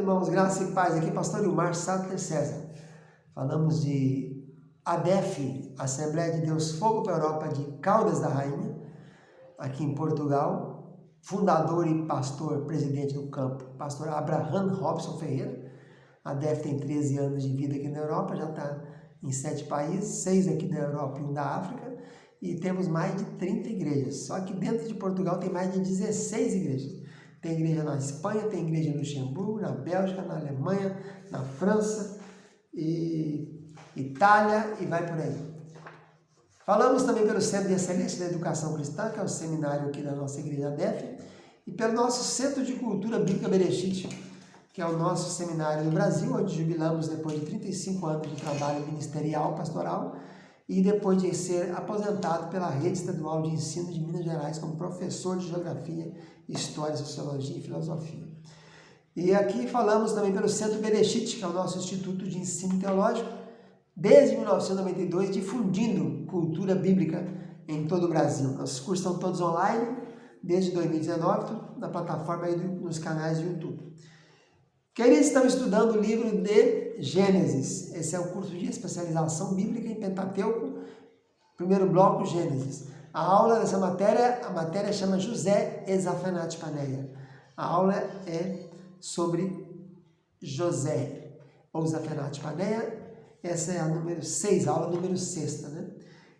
irmãos, graça e paz. Aqui pastor Ilmar Sattler César. Falamos de ADEF, Assembleia de Deus Fogo para a Europa de Caldas da Rainha, aqui em Portugal. Fundador e pastor, presidente do campo, pastor Abraham Robson Ferreira. A ADEF tem 13 anos de vida aqui na Europa, já está em 7 países, 6 aqui da Europa e 1 da África. E temos mais de 30 igrejas. Só que dentro de Portugal tem mais de 16 igrejas. Tem igreja na Espanha, tem igreja em Luxemburgo, na Bélgica, na Alemanha, na França, e Itália e vai por aí. Falamos também pelo Centro de Excelência da Educação Cristã, que é o seminário aqui da nossa igreja ADEF, e pelo nosso Centro de Cultura Bíblica Bereshit, que é o nosso seminário no Brasil, onde jubilamos depois de 35 anos de trabalho ministerial, pastoral, e depois de ser aposentado pela Rede Estadual de Ensino de Minas Gerais como professor de Geografia, História, Sociologia e Filosofia. E aqui falamos também pelo Centro Bereshit, que é o nosso Instituto de Ensino Teológico, desde 1992, difundindo cultura bíblica em todo o Brasil. Nossos cursos estão todos online, desde 2019, na plataforma e nos canais do YouTube. Queridos, estamos estudando o livro de Gênesis. Esse é o curso de especialização bíblica em Pentateuco, primeiro bloco, Gênesis. A aula dessa matéria, a matéria chama José e Zafenat Paneia. A aula é sobre José, ou Zafenat Paneia. Essa é a número 6, a aula número 6, né?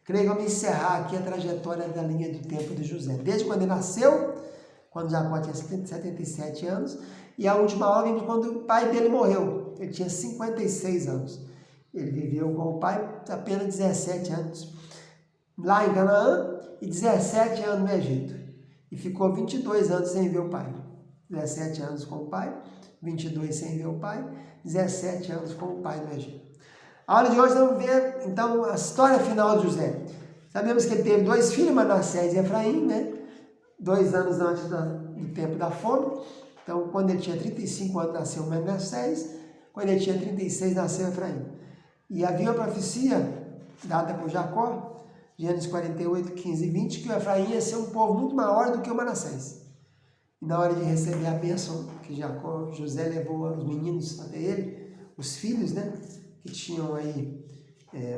Creio que vamos encerrar aqui a trajetória da linha do tempo de José. Desde quando ele nasceu, quando Jacó tinha 77 anos, e a última aula vem de quando o pai dele morreu. Ele tinha 56 anos. Ele viveu com o pai apenas 17 anos lá em Canaã e 17 anos no Egito. E ficou 22 anos sem ver o pai. 17 anos com o pai, 22 sem ver o pai, 17 anos com o pai no Egito. A aula de hoje vamos ver, então, a história final de José. Sabemos que ele teve 2 filhos, Manassés e Efraim, né? 2 anos antes do tempo da fome. Então, quando ele tinha 35 anos, nasceu Manassés. Quando ele tinha 36, nasceu Efraim. E havia uma profecia dada por Jacó, Gênesis 48, 15 e 20, que o Efraim ia ser um povo muito maior do que o Manassés. E na hora de receber a bênção que José levou os meninos até ele, os filhos, né? Que tinham aí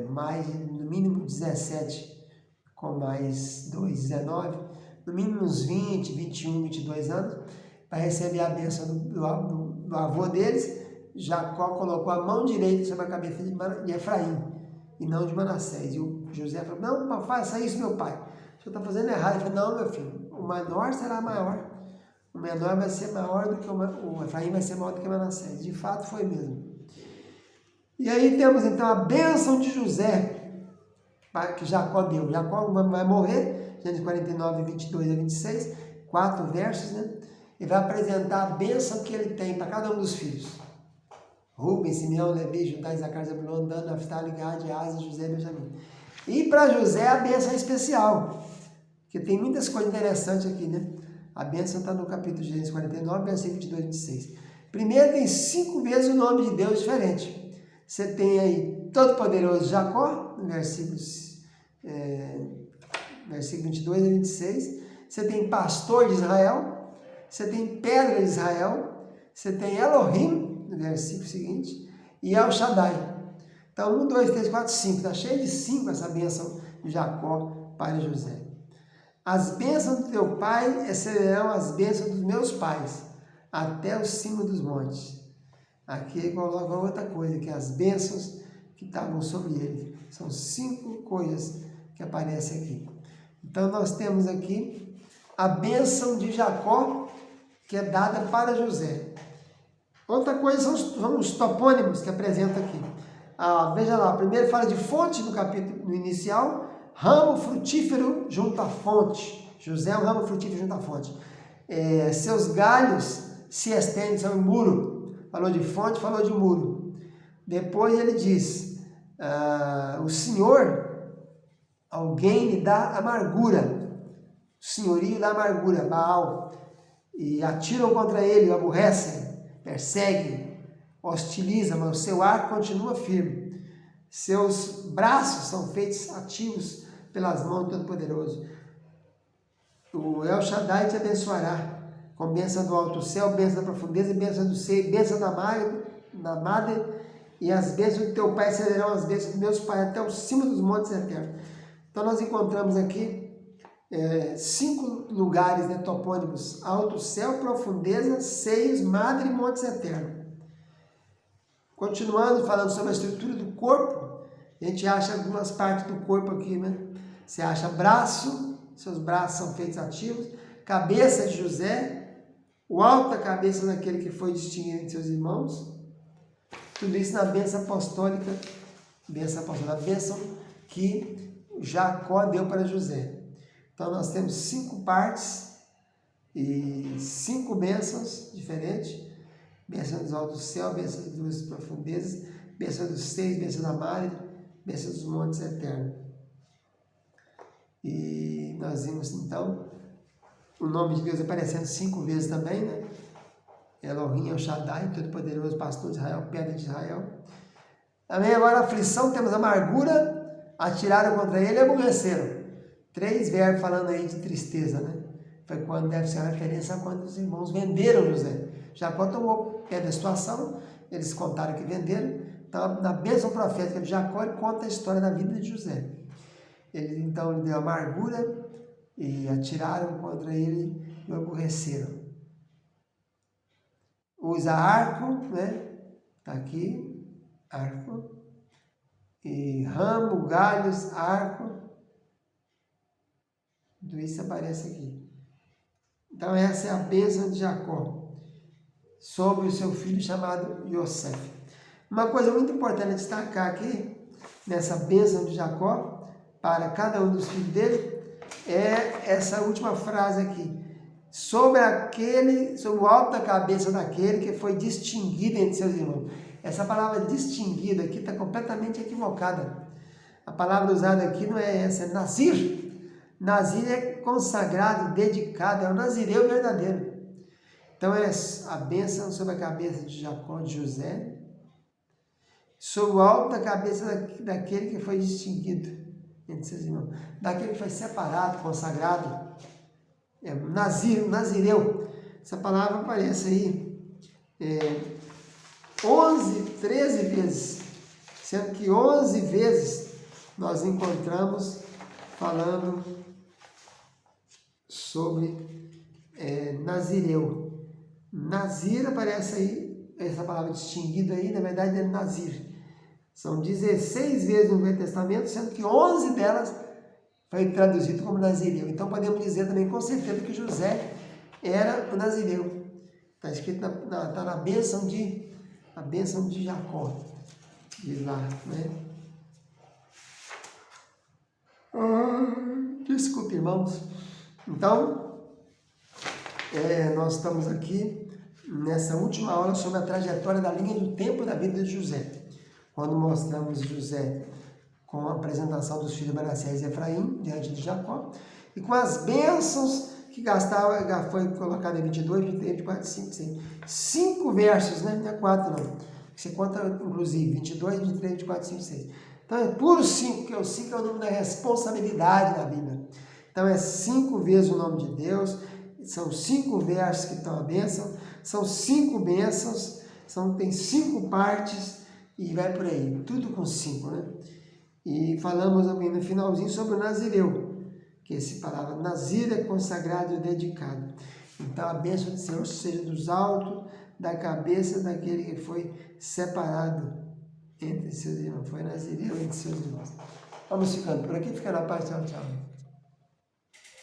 no mínimo 17, com mais 2, 19, no mínimo uns 20, 21, 22 anos, para receber a bênção do avô deles. Jacó colocou a mão direita sobre a cabeça de Efraim, e não de Manassés. E o José falou, não, faça isso, meu pai. O senhor está fazendo errado. Ele falou, não, meu filho, o menor será maior. O menor vai ser maior do que o Efraim vai ser maior do que Manassés. De fato, foi mesmo. E aí temos então a bênção de José, que Jacó deu. Jacó vai morrer, Gênesis 49, 22 a 26, 4 versos, né? E vai apresentar a bênção que ele tem para cada um dos filhos. Rubem, Simeão, Levi, Judá, Isacar, Zabulon, Dan, Naftali, Gad, Asa, José e Benjamim. E para José a bênção é especial, porque tem muitas coisas interessantes aqui, né? A bênção está no capítulo de Gênesis 49, versículo 22 e 26. Primeiro tem 5 vezes o nome de Deus diferente. Você tem aí Todo-Poderoso Jacó, no versículos 22 a 26. Você tem Pastor de Israel. Você tem Pedra de Israel. Você tem Elohim, no versículo seguinte. E El Shaddai. Então, 1, 2, 3, 4, 5. Está cheio de 5 essa bênção de Jacó para José. As bênçãos do teu pai excederão as bênçãos dos meus pais, até o cimo dos montes. Aqui ele coloca outra coisa, que as bênçãos que estavam sobre ele. São 5 coisas que aparecem aqui. Então nós temos aqui a bênção de Jacó, que é dada para José. Outra coisa são os topônimos que apresenta aqui. Veja lá, primeiro fala de fonte no capítulo inicial, ramo frutífero junto à fonte. José é um ramo frutífero junto à fonte. Seus galhos se estendem sobre o muro. Falou de fonte, falou de muro. Depois ele diz, o Senhor, alguém lhe dá amargura. O senhorio dá amargura, Baal. E atiram contra ele, o aborrecem, perseguem, hostilizam, mas o seu arco continua firme. Seus braços são feitos ativos pelas mãos do Todo-Poderoso. O El Shaddai te abençoará com bênção do alto céu, bênção da profundeza, bênção do seio, bênção da madre, e as bênçãos do teu pai serão as bênçãos do meus pais até o cimo dos montes eternos. Então nós encontramos aqui 5 lugares, né, topônimos: alto céu, profundeza, seios, madre e montes eternos. Continuando falando sobre a estrutura do corpo, a gente acha algumas partes do corpo aqui, né? Você acha braço, seus braços são feitos ativos, cabeça de José, o alto da cabeça daquele que foi distinguido entre seus irmãos. Tudo isso na bênção apostólica, a bênção que Jacó deu para José. Então nós temos 5 partes e 5 bênçãos diferentes. Bênção dos altos céus, bênção das duas profundezas, bênção dos seios, bênção da madre, bênção dos montes eternos. E nós vimos então o nome de Deus aparecendo 5 vezes também, né? Elohim, El Shaddai, Todo-Poderoso, Pastor de Israel, Pedra de Israel. Amém? Agora a aflição, temos amargura, atiraram contra ele e aborreceram. 3 verbos falando aí de tristeza, né? Foi quando deve ser a referência a quando os irmãos venderam José. Jacó tomou pé da situação, eles contaram que venderam. Então, na bênção profética de Jacó, ele conta a história da vida de José. Ele então lhe deu amargura e atiraram contra ele e o aborreceram. Usa arco, né? Está aqui, arco. E ramo, galhos, arco. Tudo isso aparece aqui. Então essa é a bênção de Jacó sobre o seu filho chamado Yosef. Uma coisa muito importante destacar aqui, nessa bênção de Jacó, para cada um dos filhos dele, é essa última frase aqui. Sobre o alto da cabeça daquele que foi distinguido entre seus irmãos. Essa palavra distinguido aqui está completamente equivocada. A palavra usada aqui não é essa, é Nazir. Nazir é consagrado, dedicado, é o nazireu verdadeiro. Então é a bênção sobre a cabeça de Jacó, de José, sobre o alto da cabeça daquele que foi distinguido entre seus irmãos, daquele que foi separado, consagrado, nazireu. Essa palavra aparece aí 13 vezes, sendo que 11 vezes nós encontramos falando sobre nazireu. Nazir aparece aí, essa palavra distinguido aí, na verdade é Nazir. São 16 vezes no Velho Testamento, sendo que 11 delas foi traduzido como nazireu. Então podemos dizer também com certeza que José era o nazireu. Está escrito tá na bênção de Jacó, de lá, né? Desculpe, irmãos. Então, nós estamos aqui nessa última aula sobre a trajetória da linha do tempo da vida de José. Quando mostramos José com a apresentação dos filhos de Manassés e Efraim diante de Jacó, e com as bênçãos que foi colocado em 22, 23, 24, 5, 6. 5 versos, né? Não é 4 não. Você conta, inclusive, 22, 23, 24, 5, 6. Então é puro 5, porque o 5 é o número da responsabilidade da Bíblia. Então é 5 vezes o nome de Deus, são 5 versos que estão a bênção, são 5 bênçãos, tem 5 partes e vai por aí, tudo com 5, né? E falamos também no finalzinho sobre o nazireu, que essa palavra nazir é consagrado e dedicado. Então a bênção do Senhor seja dos altos da cabeça daquele que foi separado entre seus irmãos, foi nazireu entre seus irmãos. Vamos ficando por aqui, fica na paz, tchau, tchau.